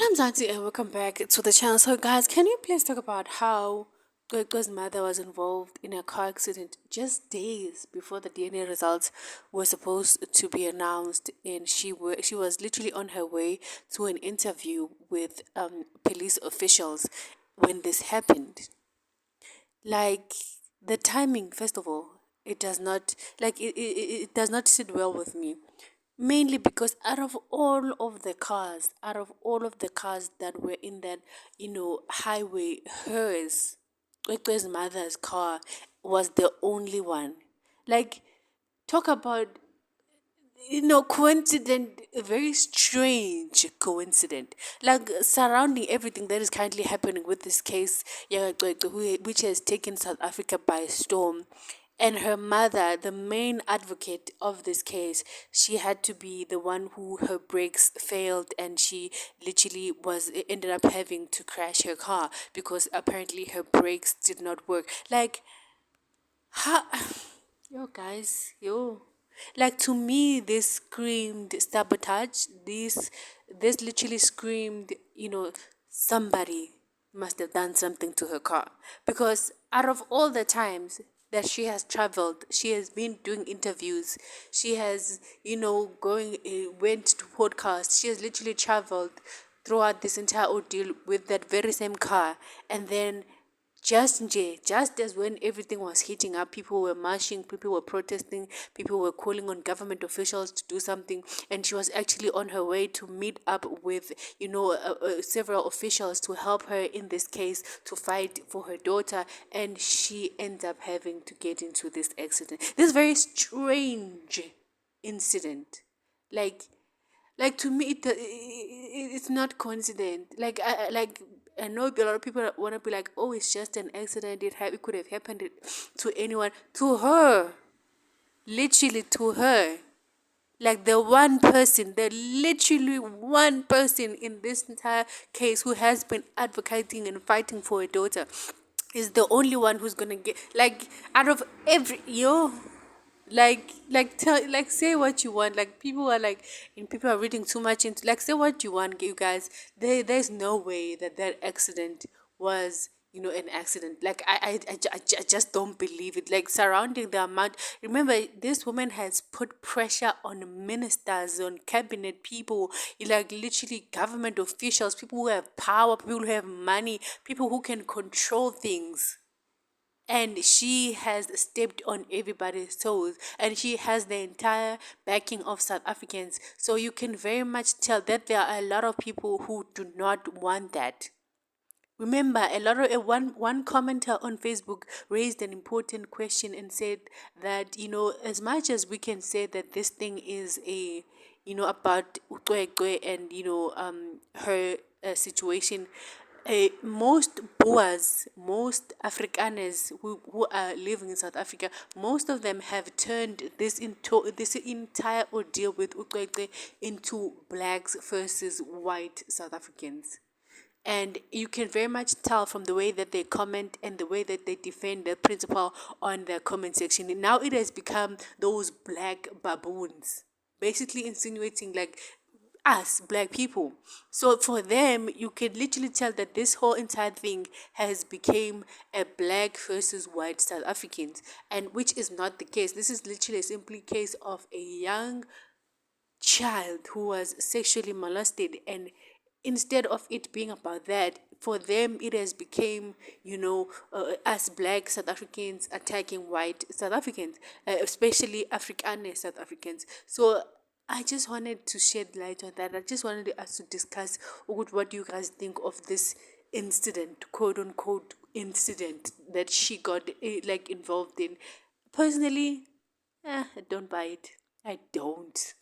I'm Zanti and welcome back to the channel. So guys, can you please talk about how Cwecwe's mother was involved in a car accident just days before the DNA results were supposed to be announced, and she was literally on her way to an interview with police officials when this happened. Like, the timing, first of all, it does not, it does not sit well with me, mainly because out of all of the cars that were in that highway, hers, Cwecwe's mother's car, was the only one. Like, talk about coincident, a very strange coincident, like surrounding everything that is currently happening with this case, yeah, which has taken South Africa by storm. And her mother, the main advocate of this case, she had to be the one who her brakes failed, and she literally was ended up having to crash her car because apparently her brakes did not work. Like, how? Yo, guys, yo. Like, to me, this screamed sabotage. This literally screamed, somebody must have done something to her car. Because out of all the times that she has traveled, she has been doing interviews, she has, going, went to podcasts, she has literally traveled throughout this entire ordeal with that very same car. And then just as when everything was heating up, people were marching, people were protesting, people were calling on government officials to do something, and she was actually on her way to meet up with, several officials to help her in this case to fight for her daughter, and she ends up having to get into this accident. This very strange incident. Like, to me, it's not coincident. I know a lot of people want to be like, oh, it's just an accident, it could have happened to anyone. To her, literally to her, like the one person, the literally one person in this entire case who has been advocating and fighting for her daughter, is the only one who's gonna get, like, out of every yo, tell, like, say what you want. Like, people are like, and people are reading too much into, like, say what you want, you guys. There's no way that that accident was, an accident. Like, I just don't believe it. Like, surrounding the amount, remember, this woman has put pressure on ministers, on cabinet people, like literally government officials, people who have power, people who have money, people who can control things, and she has stepped on everybody's toes, and she has the entire backing of South Africans. So you can very much tell that there are a lot of people who do not want that. Remember, a lot of one commenter on Facebook raised an important question and said that, as much as we can say that this thing is a, about Cwecwe and, her situation, most Boers, most Afrikaners who are living in South Africa, most of them have turned this entire ordeal with Cwecwe into blacks versus white South Africans. And you can very much tell from the way that they comment and the way that they defend the principle on the comment section. And now it has become those black baboons, basically insinuating like us black people. So for them, you can literally tell that this whole entire thing has become a black versus white South Africans, and which is not the case. This is literally a simply case of a young child who was sexually molested, and instead of it being about that, for them it has become, us black South Africans attacking white South Africans, especially Afrikaner South Africans. So I just wanted to shed light on that. I just wanted us to discuss what you guys think of this incident, quote unquote incident, that she got like involved in. Personally, I don't buy it. I don't.